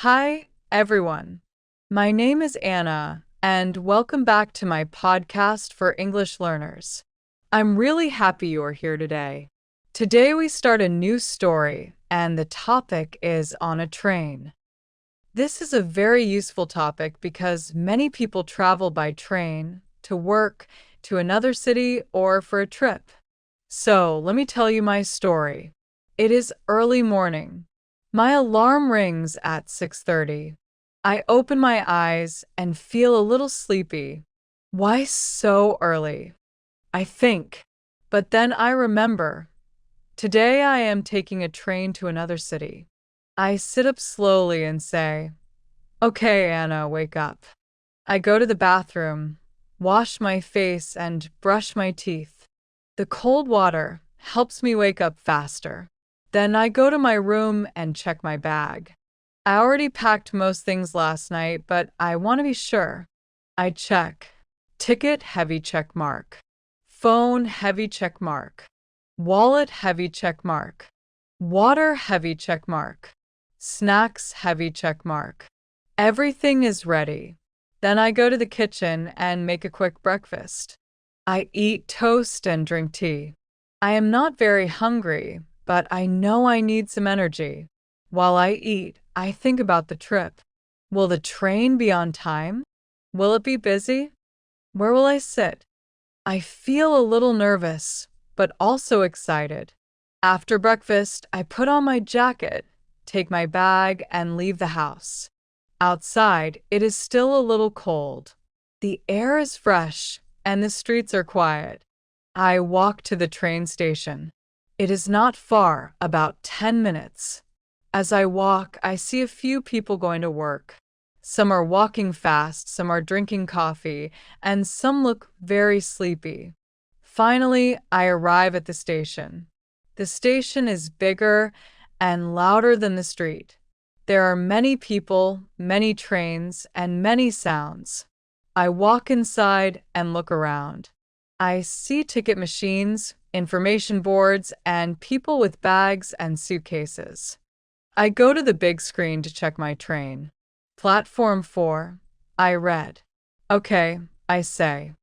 Hi, everyone. My name is Anna, and welcome back to my podcast for English learners. I'm really happy you are here today. Today, we start a new story, and the topic is on a train. This is a very useful topic because many people travel by train to work, to another city, or for a trip. So, let me tell you my story. It is early morning. My alarm rings at 6:30. I open my eyes and feel a little sleepy. Why so early? I think. But then I remember. Today I am taking a train to another city. I sit up slowly and say, "Okay, Anna, wake up." I go to the bathroom, wash my face, and brush my teeth. The cold water helps me wake up faster. Then I go to my room and check my bag. I already packed most things last night, but I want to be sure. I check. Ticket, heavy check mark. Phone, heavy check mark. Wallet, heavy check mark. Water, heavy check mark. Snacks, heavy check mark. Everything is ready. Then I go to the kitchen and make a quick breakfast. I eat toast and drink tea. I am not very hungry, but I know I need some energy. While I eat, I think about the trip. Will the train be on time? Will it be busy? Where will I sit? I feel a little nervous, but also excited. After breakfast, I put on my jacket, take my bag, and leave the house. Outside, it is still a little cold. The air is fresh, and the streets are quiet. I walk to the train station. It is not far, about 10 minutes. As I walk, I see a few people going to work. Some are walking fast, some are drinking coffee, and some look very sleepy. Finally, I arrive at the station. The station is bigger and louder than the street. There are many people, many trains, and many sounds. I walk inside and look around. I see ticket machines, information boards, and people with bags and suitcases. I go to the big screen to check my train. Platform 4. I read. Okay, I say.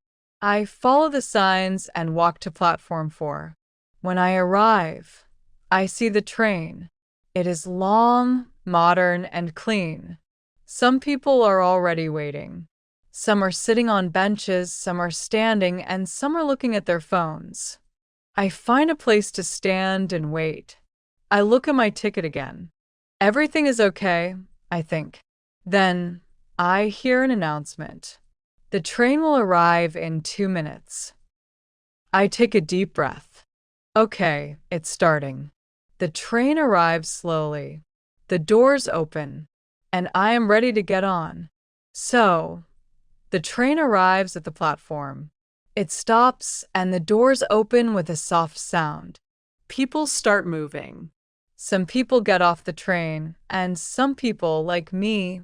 I follow the signs and walk to platform 4. When I arrive, I see the train. It is long, modern, and clean. Some people are already waiting. Some are sitting on benches, some are standing, and some are looking at their phones. I find a place to stand and wait. I look at my ticket again. Everything is okay, I think. Then I hear an announcement. The train will arrive in 2 minutes. I take a deep breath. Okay, it's starting. The train arrives slowly. The doors open, and I am ready to get on. So, the train arrives at the platform. It stops, and the doors open with a soft sound. People start moving. Some people get off the train, and some people, like me,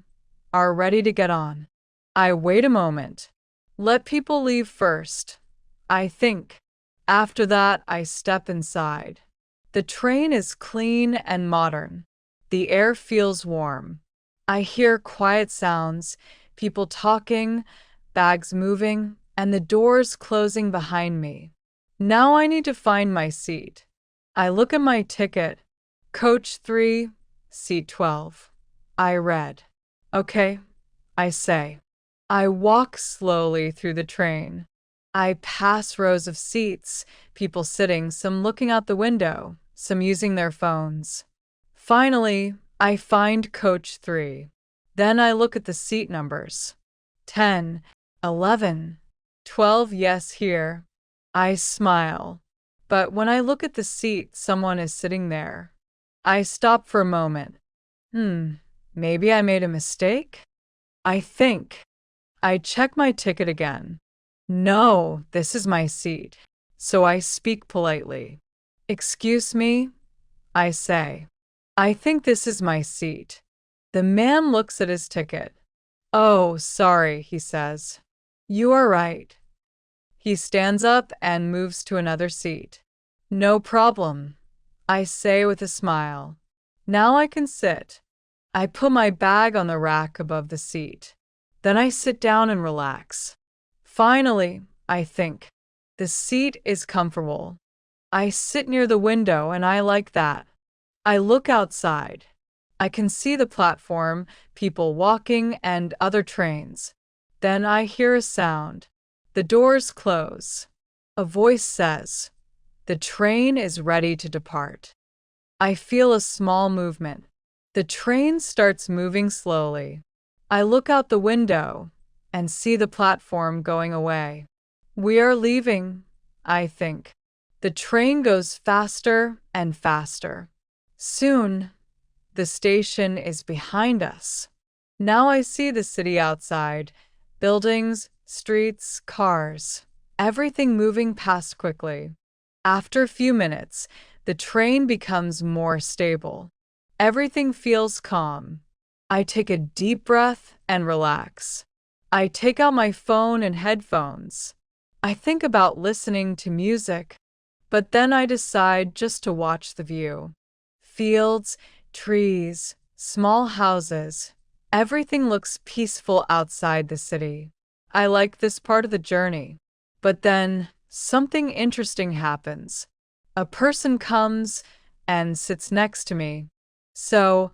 are ready to get on. I wait a moment. Let people leave first, I think. After that, I step inside. The train is clean and modern. The air feels warm. I hear quiet sounds, people talking, bags moving, and the doors closing behind me. Now I need to find my seat. I look at my ticket. Coach 3, seat 12. I read. Okay, I say. I walk slowly through the train. I pass rows of seats, people sitting, some looking out the window, some using their phones. Finally, I find coach 3. Then I look at the seat numbers. 10, 11, 12, yes, here. I smile. But when I look at the seat, someone is sitting there. I stop for a moment. Maybe I made a mistake? I think. I check my ticket again. No, this is my seat. So I speak politely. Excuse me, I say. I think this is my seat. The man looks at his ticket. Oh, sorry, he says. You are right. He stands up and moves to another seat. No problem, I say with a smile. Now I can sit. I put my bag on the rack above the seat. Then I sit down and relax. Finally, I think. The seat is comfortable. I sit near the window and I like that. I look outside. I can see the platform, people walking, and other trains. Then I hear a sound. The doors close. A voice says, "The train is ready to depart." I feel a small movement. The train starts moving slowly. I look out the window and see the platform going away. We are leaving, I think. The train goes faster and faster. Soon, the station is behind us. Now I see the city outside, buildings, streets, cars, everything moving past quickly. After a few minutes, the train becomes more stable. Everything feels calm. I take a deep breath and relax. I take out my phone and headphones. I think about listening to music, but then I decide just to watch the view. Fields, trees, small houses. Everything looks peaceful outside the city. I like this part of the journey. But then something interesting happens. A person comes and sits next to me. So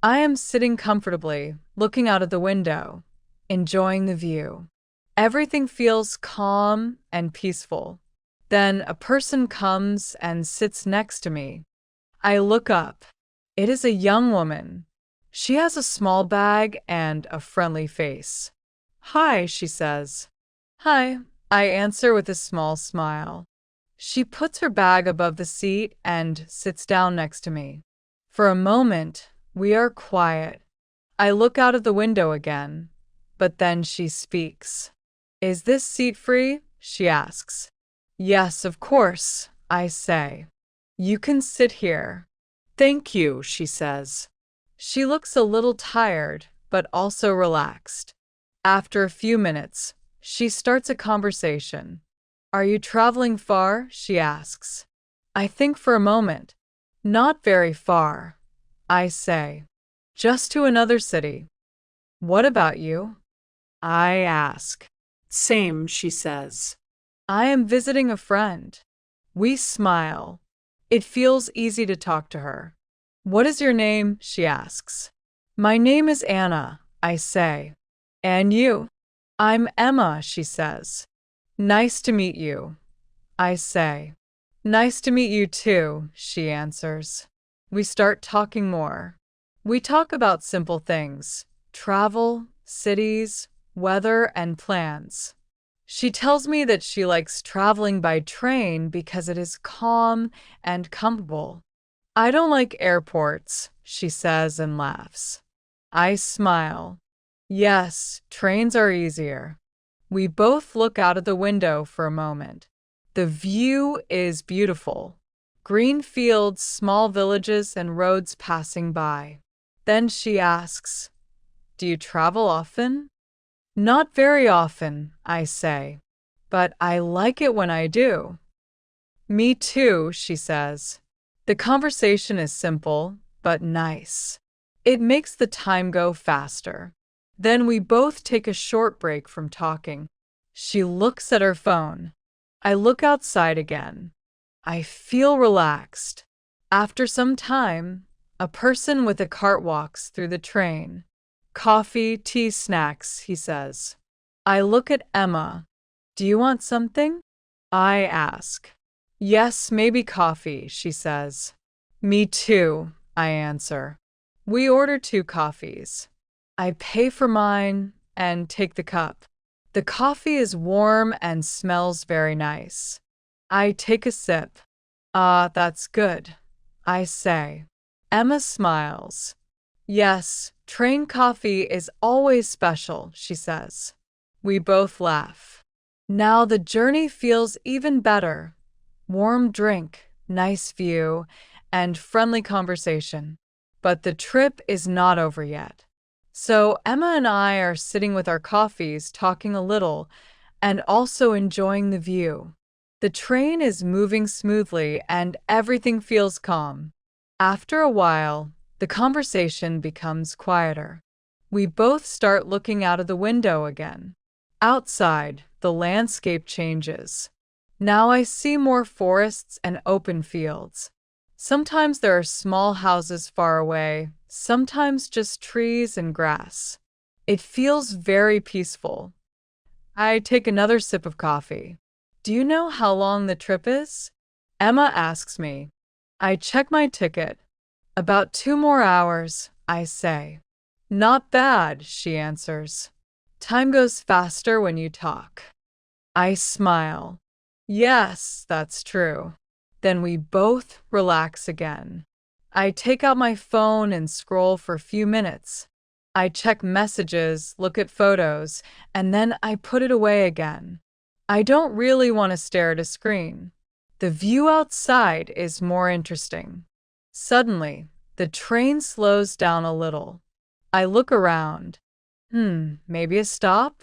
I am sitting comfortably, looking out of the window, enjoying the view. Everything feels calm and peaceful. Then a person comes and sits next to me. I look up. It is a young woman. She has a small bag and a friendly face. "Hi," she says. "Hi," I answer with a small smile. She puts her bag above the seat and sits down next to me. For a moment, we are quiet. I look out of the window again, but then she speaks. "Is this seat free?" she asks. "Yes, of course," I say. "You can sit here." "Thank you," she says. She looks a little tired, but also relaxed. After a few minutes, she starts a conversation. "Are you traveling far?" she asks. I think for a moment. "Not very far," I say. "Just to another city." "What about you?" I ask. "Same," she says. "I am visiting a friend." We smile. It feels easy to talk to her. "What is your name?" she asks. "My name is Anna," I say. "And you?" "I'm Emma," she says. "Nice to meet you," I say. "Nice to meet you too," she answers. We start talking more. We talk about simple things: travel, cities, weather, and plans. She tells me that she likes traveling by train because it is calm and comfortable. "I don't like airports," she says and laughs. I smile. Yes, trains are easier. We both look out of the window for a moment. The view is beautiful. Green fields, small villages, and roads passing by. Then she asks, "Do you travel often?" "Not very often," I say, "but I like it when I do." "Me too," she says. The conversation is simple, but nice. It makes the time go faster. Then we both take a short break from talking. She looks at her phone. I look outside again. I feel relaxed. After some time, a person with a cart walks through the train. "Coffee, tea, snacks," he says. I look at Emma. "Do you want something?" I ask. "Yes, maybe coffee," she says. "Me too," I answer. We order 2 coffees. I pay for mine and take the cup. The coffee is warm and smells very nice. I take a sip. "Ah, that's good," I say. Emma smiles. "Yes, train coffee is always special," she says. We both laugh. Now the journey feels even better. Warm drink, nice view, and friendly conversation. But the trip is not over yet. So Emma and I are sitting with our coffees, talking a little, and also enjoying the view. The train is moving smoothly and everything feels calm. After a while, The conversation becomes quieter. We both start looking out of the window again. Outside, the landscape changes. Now I see more forests and open fields. Sometimes there are small houses far away, sometimes just trees and grass. It feels very peaceful. I take another sip of coffee. Do you know how long the trip is? Emma asks me. I check my ticket. About 2 more hours, I say. Not bad, she answers. Time goes faster when you talk. I smile. Yes, that's true. Then we both relax again. I take out my phone and scroll for a few minutes. I check messages, look at photos, and then I put it away again. I don't really want to stare at a screen. The view outside is more interesting. Suddenly, the train slows down a little. I look around. Maybe a stop?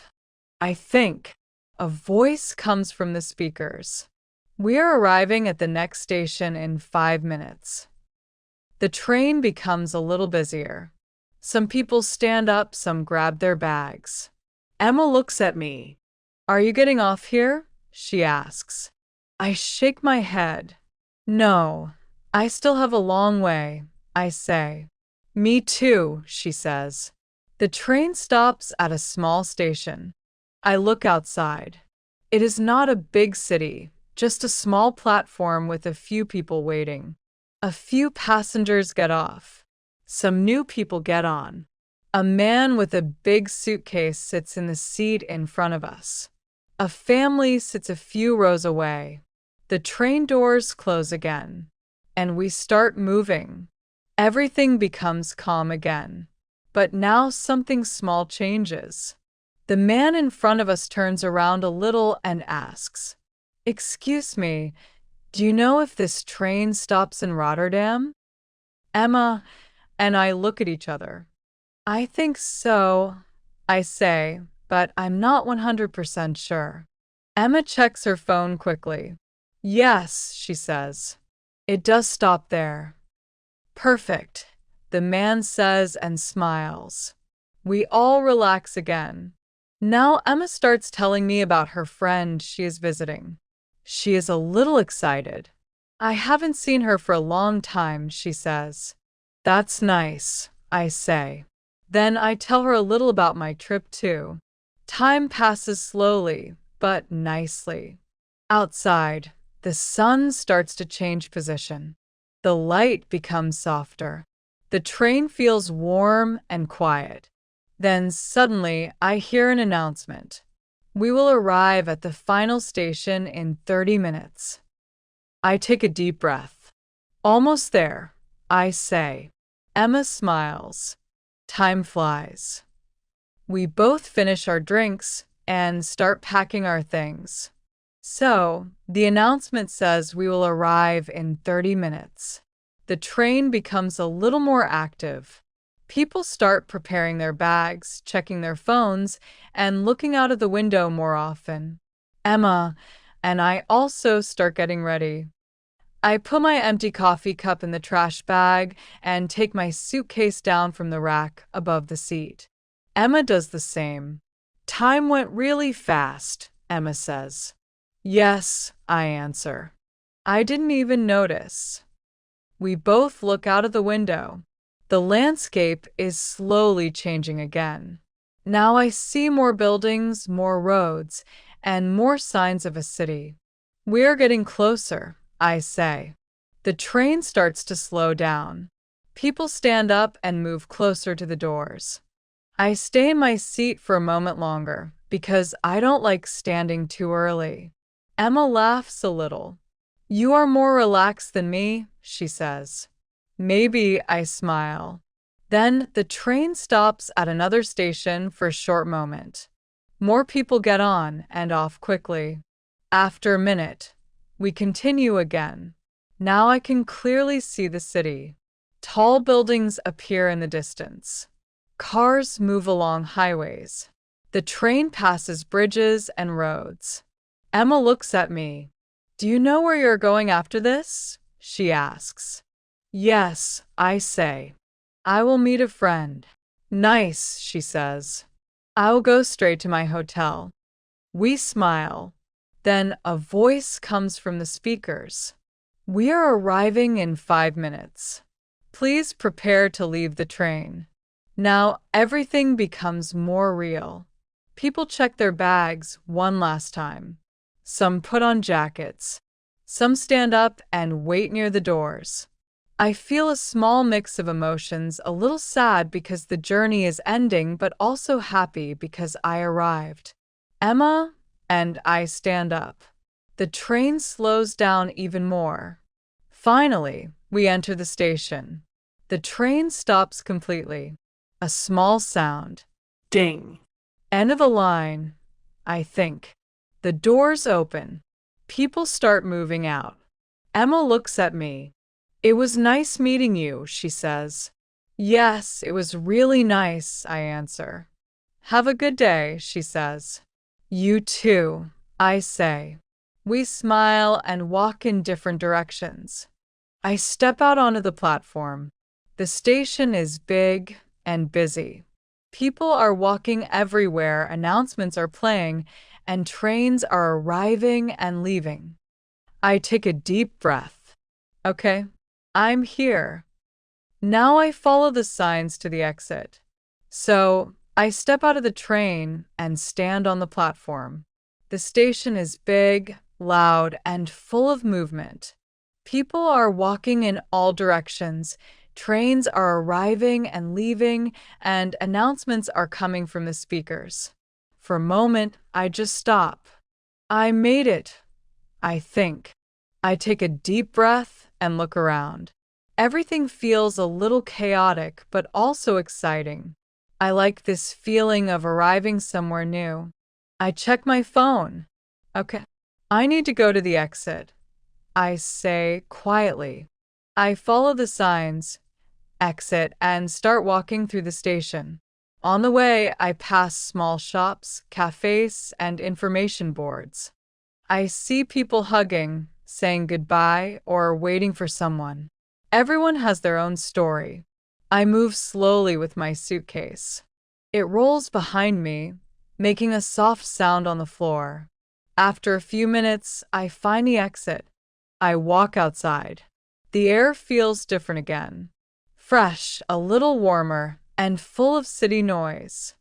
I think. A voice comes from the speakers. We are arriving at the next station in 5 minutes. The train becomes a little busier. Some people stand up, some grab their bags. Emma looks at me. Are you getting off here? She asks. I shake my head. No, I still have a long way, I say. Me too, she says. The train stops at a small station. I look outside. It is not a big city, just a small platform with a few people waiting. A few passengers get off. Some new people get on. A man with a big suitcase sits in the seat in front of us. A family sits a few rows away. The train doors close again, and we start moving. Everything becomes calm again. But now something small changes. The man in front of us turns around a little and asks, "Excuse me, do you know if this train stops in Rotterdam?" Emma and I look at each other. I think so, I say, but I'm not 100% sure. Emma checks her phone quickly. Yes, she says. It does stop there. Perfect, the man says and smiles. We all relax again. Now Emma starts telling me about her friend she is visiting. She is a little excited. I haven't seen her for a long time, she says. That's nice, I say. Then I tell her a little about my trip too. Time passes slowly, but nicely. Outside, the sun starts to change position. The light becomes softer. The train feels warm and quiet. Then suddenly, I hear an announcement. We will arrive at the final station in 30 minutes. I take a deep breath. Almost there, I say. Emma smiles. Time flies. We both finish our drinks and start packing our things. So, the announcement says we will arrive in 30 minutes. The train becomes a little more active. People start preparing their bags, checking their phones, and looking out of the window more often. Emma and I also start getting ready. I put my empty coffee cup in the trash bag and take my suitcase down from the rack above the seat. Emma does the same. Time went really fast, Emma says. Yes, I answer. I didn't even notice. We both look out of the window. The landscape is slowly changing again. Now I see more buildings, more roads, and more signs of a city. We're getting closer, I say. The train starts to slow down. People stand up and move closer to the doors. I stay in my seat for a moment longer because I don't like standing too early. Emma laughs a little. You are more relaxed than me, she says. Maybe, I smile. Then the train stops at another station for a short moment. More people get on and off quickly. After a minute, we continue again. Now I can clearly see the city. Tall buildings appear in the distance. Cars move along highways. The train passes bridges and roads. Emma looks at me. Do you know where you're going after this? She asks. Yes, I say. I will meet a friend. Nice, she says. I'll go straight to my hotel. We smile. Then a voice comes from the speakers. We are arriving in 5 minutes. Please prepare to leave the train. Now everything becomes more real. People check their bags one last time. Some put on jackets. Some stand up and wait near the doors. I feel a small mix of emotions, a little sad because the journey is ending, but also happy because I arrived. Emma and I stand up. The train slows down even more. Finally, we enter the station. The train stops completely. A small sound. Ding. End of a line, I think. The doors open. People start moving out. Emma looks at me. It was nice meeting you, she says. Yes, it was really nice, I answer. Have a good day, she says. You too, I say. We smile and walk in different directions. I step out onto the platform. The station is big and busy. People are walking everywhere, announcements are playing, and trains are arriving and leaving. I take a deep breath. Okay, I'm here. Now I follow the signs to the exit. So I step out of the train and stand on the platform. The station is big, loud, and full of movement. People are walking in all directions. Trains are arriving and leaving, and announcements are coming from the speakers. For a moment, I just stop. I made it, I think. I take a deep breath and look around. Everything feels a little chaotic, but also exciting. I like this feeling of arriving somewhere new. I check my phone. Okay, I need to go to the exit, I say quietly. I follow the signs, exit, and start walking through the station. On the way, I pass small shops, cafes, and information boards. I see people hugging, saying goodbye, or waiting for someone. Everyone has their own story. I move slowly with my suitcase. It rolls behind me, making a soft sound on the floor. After a few minutes, I find the exit. I walk outside. The air feels different again. Fresh, a little warmer, and full of city noise.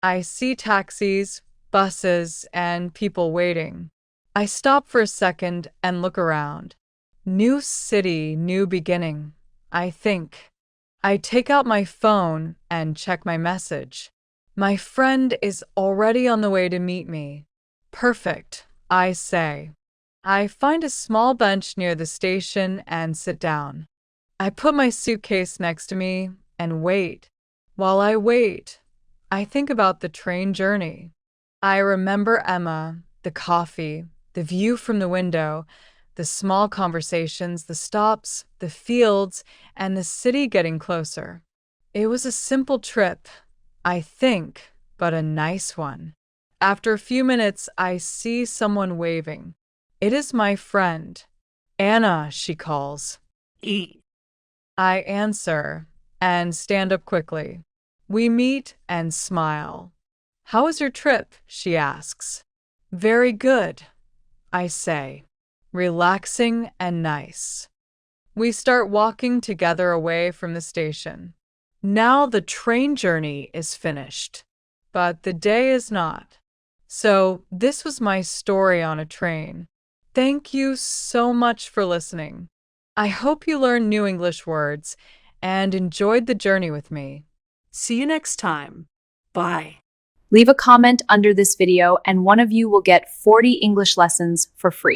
I see taxis, buses, and people waiting. I stop for a second and look around. New city, new beginning, I think. I take out my phone and check my message. My friend is already on the way to meet me. Perfect, I say. I find a small bench near the station and sit down. I put my suitcase next to me and wait. While I wait, I think about the train journey. I remember Emma, the coffee, the view from the window, the small conversations, the stops, the fields, and the city getting closer. It was a simple trip, I think, but a nice one. After a few minutes, I see someone waving. It is my friend. Anna, she calls. E. I answer and stand up quickly. We meet and smile. How was your trip? She asks. Very good, I say. Relaxing and nice. We start walking together away from the station. Now the train journey is finished, but the day is not. So this was my story on a train. Thank you so much for listening. I hope you learned new English words and enjoyed the journey with me. See you next time. Bye. Leave a comment under this video and one of you will get 40 English lessons for free.